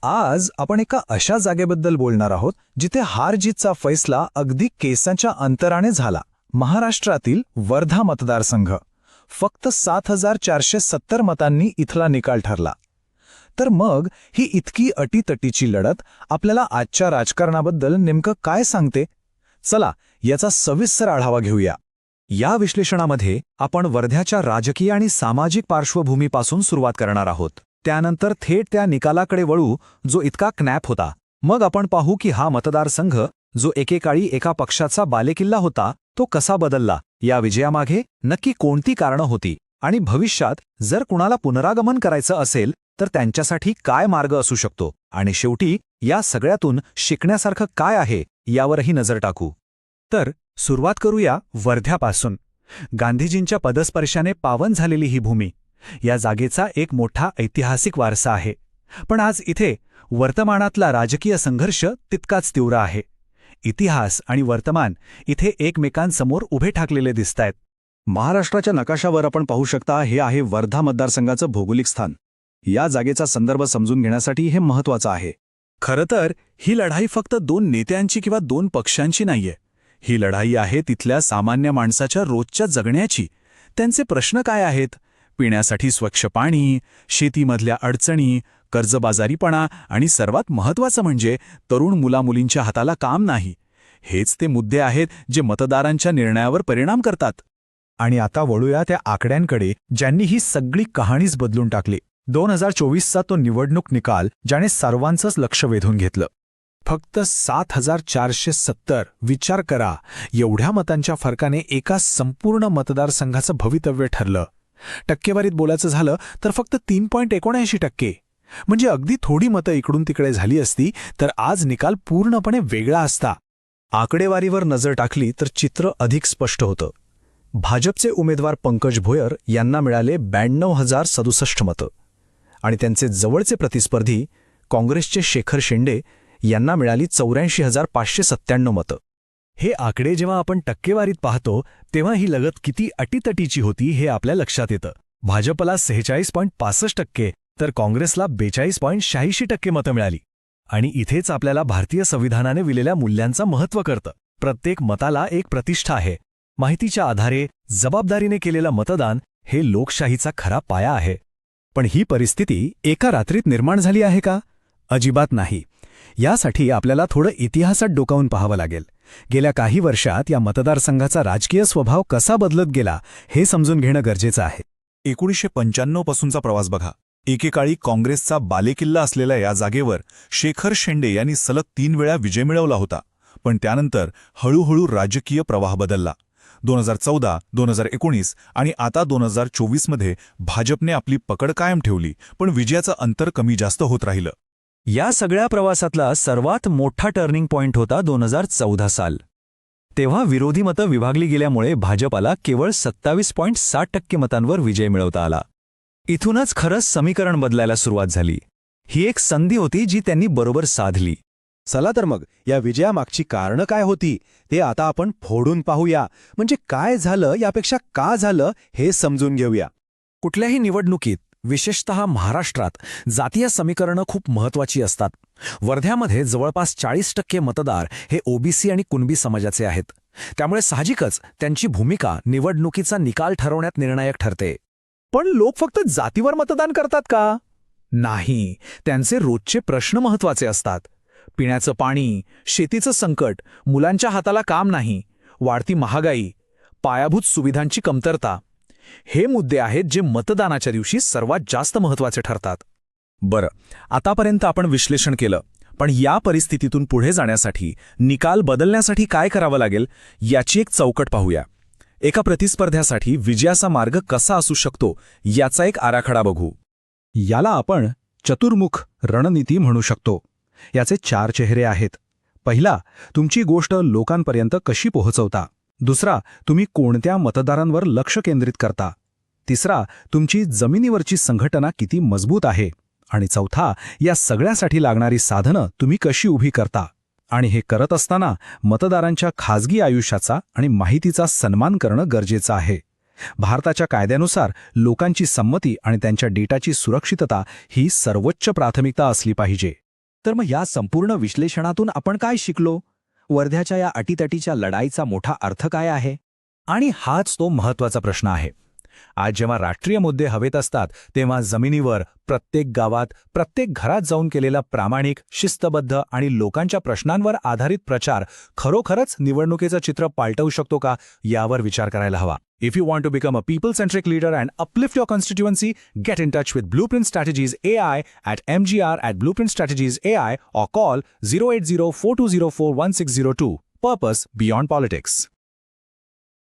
आज आपण एका अशा जागेबद्दल बोलणार आहोत जिथे हार जीतचा फैसला अगदी केसांच्या अंतराने झाला. महाराष्ट्रातील वर्धा मतदारसंघ. फक्त 7,470 मतांनी इथला निकाल ठरला. तर मग ही इतकी अटीतटीची लढत आपल्याला आजच्या राजकारणाबद्दल नेमकं काय सांगते? चला याचा सविस्तर आढावा घेऊया. या विश्लेषणामध्ये आपण वर्ध्याच्या राजकीय आणि सामाजिक पार्श्वभूमीपासून सुरुवात करणार आहोत. त्यानंतर थेट त्या निकालाकडे वळू जो इतका कॅप होता. मग आपण पाहू की हा मतदारसंघ जो एकेकाळी एका पक्षाचा बालेकिल्ला होता तो कसा बदलला. या विजयामागे नक्की कोणती कारणं होती आणि भविष्यात जर कुणाला पुनरागमन करायचं असेल तर त्यांच्यासाठी काय मार्ग असू शकतो. आणि शेवटी या सगळ्यातून शिकण्यासारखं काय आहे यावरही नजर टाकू. तर सुरुवात करूया वर्ध्यापासून. गांधीजींच्या पदस्पर्शाने पावन झालेली ही भूमी, या जागेचा एक मोठा ऐतिहासिक वारसा आहे. पण आज इथे वर्तमानातला राजकीय संघर्ष तितकाच तीव्र आहे. इतिहास आणि वर्तमान इथे एकमेकांसमोर उभे ठाकलेले दिसतायत. महाराष्ट्राच्या नकाशावर आपण पाहू शकता हे आहे वर्धा मतदारसंघाचं भौगोलिक स्थान. या जागेचा संदर्भ समजून घेण्यासाठी हे महत्त्वाचं आहे. खरं तर ही लढाई फक्त दोन नेत्यांची किंवा दोन पक्षांची नाहीये. ही लढाई आहे तिथल्या सामान्य माणसाच्या रोजच्या जगण्याची. त्यांचे प्रश्न काय आहेत? पिण्यासाठी स्वच्छ पाणी, शेतीमधल्या अडचणी, कर्जबाजारीपणा आणि सर्वात महत्त्वाचं म्हणजे तरुण मुलामुलींच्या हाताला काम नाही. हेच ते मुद्दे आहेत जे मतदारांच्या निर्णयावर परिणाम करतात. आणि आता वळूया त्या आकड्यांकडे ज्यांनी ही सगळी कहाणीच बदलून टाकली. 2024चा तो निवडणूक निकाल ज्याने सर्वांचंच लक्ष वेधून घेतलं. फक्त 7,470. विचार करा, एवढ्या मतांच्या फरकाने एका संपूर्ण मतदारसंघाचं भवितव्य ठरलं. टक्केवारीत बोलायचं झालं तर फक्त 3.79%. म्हणजे अगदी थोडी मतं इकडून तिकडे झाली असती तर आज निकाल पूर्णपणे वेगळा असता. आकडेवारीवर नजर टाकली तर चित्र अधिक स्पष्ट होतं. भाजपचे उमेदवार पंकज भोयर यांना मिळाले 92,067 मतं आणि त्यांचे जवळचे प्रतिस्पर्धी काँग्रेसचे शेखर शेंडे यांना मिळाली 84,597 मतं. हे आकडे जेव्हा आपण टक्केवारीत पाहतो तेव्हा ही लगत किती अटीतटीची होती हे आपल्या लक्षात येतं. भाजपला 46.65% तर काँग्रेसला 42.86% मतं मिळाली. आणि इथेच आपल्याला भारतीय संविधानाने दिलेल्या मूल्यांचं महत्त्व कळतं. प्रत्येक मताला एक प्रतिष्ठा आहे. माहितीच्या आधारे जबाबदारीने केलेलं मतदान हे लोकशाहीचा खरा पाया आहे. पण ही परिस्थिती एका रात्रीत निर्माण झाली आहे का? अजिबात नाही. यासाठी आपल्याला थोडं इतिहासात डोकावून पाहावं लागेल. गेल्या काही वर्षात या मतदारसंघाचा राजकीय स्वभाव कसा बदलत गेला हे समजून घेणं गरजेचं आहे. 1995 पासूनचा प्रवास बघा. एकेकाळी काँग्रेसचा बालेकिल्ला असलेल्या या जागेवर शेखर शेंडे यांनी सलग 3 वेळा विजय मिळवला होता. पण त्यानंतर हळूहळू राजकीय प्रवाह बदलला. 2014, 2019 आणि आता 2024मध्ये भाजपने आपली पकड कायम ठेवली, पण विजयाचं अंतर कमी जास्त होत राहिलं. या सगळ्या प्रवासातला सर्वात मोठा टर्निंग पॉइंट होता 2014 साल. तेव्हा विरोधी मतं विभागली गेल्यामुळे भाजपला केवळ 27.60% मतांवर विजय मिळवता आला. इथूनच खरंच समीकरण बदलायला सुरुवात झाली. ही एक संधी होती जी त्यांनी बरोबर साधली. चला तर मग या विजयामागची कारणं काय होती ते आता आपण फोडून पाहूया. म्हणजे काय झालं यापेक्षा का झालं हे समजून घेऊया. कुठल्याही निवडणुकीत, विशेषतः महाराष्ट्रात, जातीय समीकरणं खूप महत्त्वाची असतात. वर्ध्यामध्ये जवळपास 40% मतदार हे ओबीसी आणि कुणबी समाजाचे आहेत. त्यामुळे साहजिकच त्यांची भूमिका निवडणुकीचा निकाल ठरवण्यात निर्णायक ठरते. पण लोक फक्त जातीवर मतदान करतात का? नाही, त्यांचे रोजचे प्रश्न महत्त्वाचे असतात. पिण्याचं पाणी, शेतीचं संकट, मुलांच्या हाताला काम नाही, वाढती महागाई, पायाभूत सुविधांची कमतरता. हे मुद्दे आहेत जे मतदानाच्या दिवशी सर्वात जास्त महत्त्वाचे ठरतात. बरं, आतापर्यंत आपण विश्लेषण केलं. पण या परिस्थितीतून पुढे जाण्यासाठी, निकाल बदलण्यासाठी काय करावं लागेल याची एक चौकट पाहूया. एका प्रतिस्पर्ध्यासाठी विजयाचा मार्ग कसा असू शकतो याचा एक आराखडा बघू. याला आपण चतुर्मुख रणनीती म्हणू शकतो. याचे 4 चेहरे आहेत. पहिला, तुमची गोष्ट लोकांपर्यंत कशी पोहोचवता. दुसरा, तुम्ही कोणत्या मतदारांवर लक्ष केंद्रित करता. तिसरा, तुमची जमिनीवरची संघटना किती मजबूत आहे. आणि चौथा, या सगळ्यासाठी लागणारी साधनं तुम्ही कशी उभी करता. आणि हे करत असताना मतदारांच्या खाजगी आयुष्याचा आणि माहितीचा सन्मान करणं गरजेचं आहे. भारताच्या कायद्यानुसार लोकांची संमती आणि त्यांच्या डेटाची सुरक्षितता ही सर्वोच्च प्राथमिकता असली पाहिजे. तर मग या संपूर्ण विश्लेषणातून आपण काय शिकलो? वर्ध्याच्या या अटीतटीच्या लढाईचा मोठा अर्थ काय आहे? आणि हाच तो महत्वाचा प्रश्न आहे. आज जेव्हा राष्ट्रीय मुद्दे हवेत असतात तेव्हा जमिनीवर प्रत्येक गावात प्रत्येक घरात जाऊन केलेला प्रामाणिक, शिस्तबद्ध आणि लोकांच्या प्रश्नांवर आधारित प्रचार खरोखरच निवडणुकीचं चित्र पालटवू शकतो का यावर विचार करायला हवा. If you want to become a people-centric leader and uplift your constituency, get in touch with Blueprint Strategies AI at mgr@Blueprint Strategies AI or call 080-4204-1602. Purpose beyond politics.